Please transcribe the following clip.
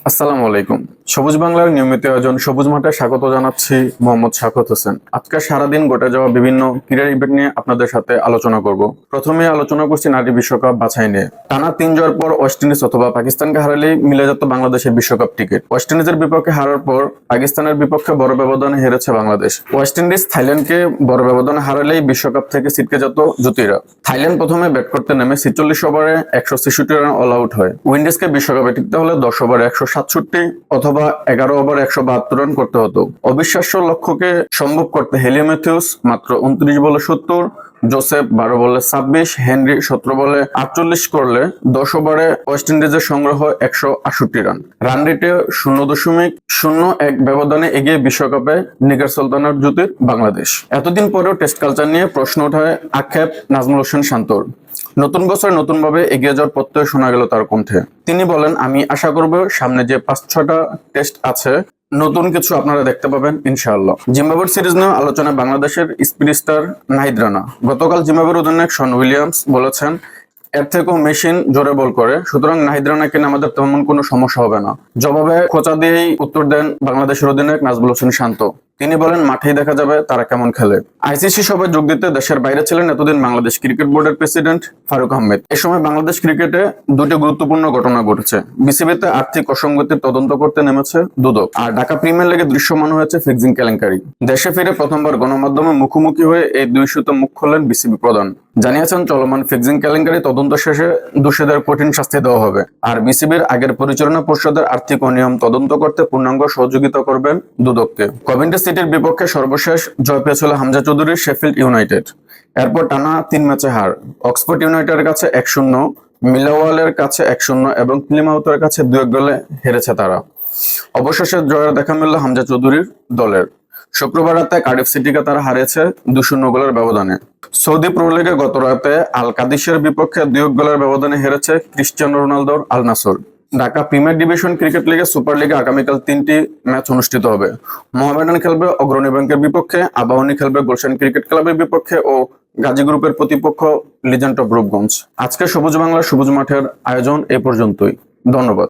আসসালামু আলাইকুম। সবুজ বাংলার নিয়মিত আয়োজন সবুজ মাঠে স্বাগত জানাচ্ছি। মোহাম্মদ শাকত হোসেন। আজকে সারাদিন ঘটে যাওয়া বিভিন্ন ক্রীড়া ইভেন্ট নিয়ে আপনাদের সাথে আলোচনা করব। প্রথমে আলোচনা করছি নারী বিশ্বকাপ বাছাই নিয়ে। টানা 3 জয়ের পর ওয়েস্ট ইন্ডিজ অথবা পাকিস্তানকে হারালেই মিলে যেত বাংলাদেশের বিশ্বকাপ টিকিট। ওয়েস্ট ইন্ডিজের বিপক্ষে হারার পর পাকিস্তানের বিপক্ষে বড় ব্যবধানে হেরেছে বাংলাদেশ। ওয়েস্ট ইন্ডিজ থাইল্যান্ডকে বড় ব্যবধানে হারালেই বিশ্বকাপ থেকে ছিটকে যেত জ্যোতিরা। থাইল্যান্ড প্রথমে ব্যাট করতে নেমে 46 ওভারে 163 রান অল আউট হয়। উইন্ডিজকে বিশ্বকাপে টিকতে হলে 10 ওভারে 167 অথবা 11 ওভার 172 রান করতে হতো। অবিশ্বাস্য লক্ষ্যকে সম্ভব করতে হেলি ম্যাথিউস মাত্র 29 বলে 70, জোসেফ 12 বলে 26, হেনরি 17 বলে 48 করলে 10 ওভারে ওয়েস্ট ইন্ডিজের সংগ্রহ 168 রান। রান রেটে 0.01 ব্যবধানে এগিয়ে বিশ্বকাপে নিগার সুলতানের জ্যোতির বাংলাদেশ। এতদিন পরেও টেস্ট কালচার নিয়ে প্রশ্ন ওঠায় আক্ষেপ নাজমুল হোসেন শান্তর। নতুন বছর নতুন ভাবে এগিয়ে যাওয়ার প্রত্যয় শোনা গেল তার কণ্ঠে। তিনি বলেন, আমি আশা করব সামনে যে 5-6টা টেস্ট আছে নতুন কিছু আপনারা দেখতে পাবেন ইনশাআল্লাহ। জিম্বাবুয়ের সিরিজ নিয়ে আলোচনায় বাংলাদেশের স্পিড স্টার নাহিদ রানা। গতকাল জিম্বাবুয়ের অধিনায়ক শন উইলিয়ামস বলেছেন, এর থেকেও মেশিন জোরে বল করে, সুতরাং নাহিদ রানাকে নিয়ে আমাদের তেমন কোনো সমস্যা হবে না। জবাবে খোঁচা দিয়েই উত্তর দেন বাংলাদেশের অধিনায়ক নাজমুল হোসেন শান্ত। তিনি বলেন, মাঠেই দেখা যাবে তারা কেমন খেলে। আইসিসি সভায় যোগ দিতে দেশের বাইরে ছিলেন এতদিন বাংলাদেশ ক্রিকেট বোর্ডের প্রেসিডেন্ট ফারুক আহমেদ। এ সময় বাংলাদেশ ক্রিকেটে দুটি গুরুত্বপূর্ণ ঘটনা ঘটেছে। বিসিবিতে আর্থিক অসঙ্গতির তদন্ত করতে নেমেছে দুদক, আর ঢাকা প্রিমিয়ার লিগে দৃশ্যমান হয়েছে ফিক্সিং কেলেঙ্কারি। দেশে ফিরে প্রথমবার গণমাধ্যমে মুখোমুখি হয়ে এই দুই ইস্যুতে মুখ খোলেন বিসিবি প্রধান। জানিয়েছেন, চলমান ফিক্সিং কেলেঙ্কারি তদন্ত শেষে দোষীদের কঠিন শাস্তি দেওয়া হবে, আর বিসিবির আগের পরিচালনা পর্ষদের আর্থিক অনিয়ম তদন্ত করতে পূর্ণাঙ্গ সহযোগিতা করবেন দুদককে। কভেন্ট্রি সিটির বিপক্ষে সর্বশেষ জয় পেয়েছিল হামজা চৌধুরীর শেফিল্ড ইউনাইটেড। এরপর টানা 3 ম্যাচে হার। অক্সফোর্ড ইউনাইটেডের কাছে 1-0, মিলাওয়ালের কাছে 1-0 এবং প্লিমাউথের কাছে 2-1 গোলে হেরেছে তারা। অবশেষে জয়ের দেখা মিলল হামজা চৌধুরীর দলের। শুক্রবার রাতে কার্ডিফ সিটিকে তারা হারিয়েছে 2-0 গোলের ব্যবধানে। সৌদি প্রো লিগে গত রাতে আল কাদিসের বিপক্ষে 2-1 গোলের ব্যবধানে হেরেছে ক্রিস্টিয়ানো রোনালদোর আল নাসর। ঢাকা প্রিমিয়ার ডিভিশন ক্রিকেট লিগে সুপার লিগে আগামীকাল 3টি ম্যাচ অনুষ্ঠিত হবে। মোহামেডান খেলবে অগ্রণী ব্যাংকের বিপক্ষে, আবাহনী খেলবে গুলশান ক্রিকেট ক্লাবের বিপক্ষে ও গাজী গ্রুপের প্রতিপক্ষ লিজেন্ড অফ রূপগঞ্জ। আজকে সবুজ বাংলা সবুজ মাঠের আয়োজন এই পর্যন্তই। ধন্যবাদ।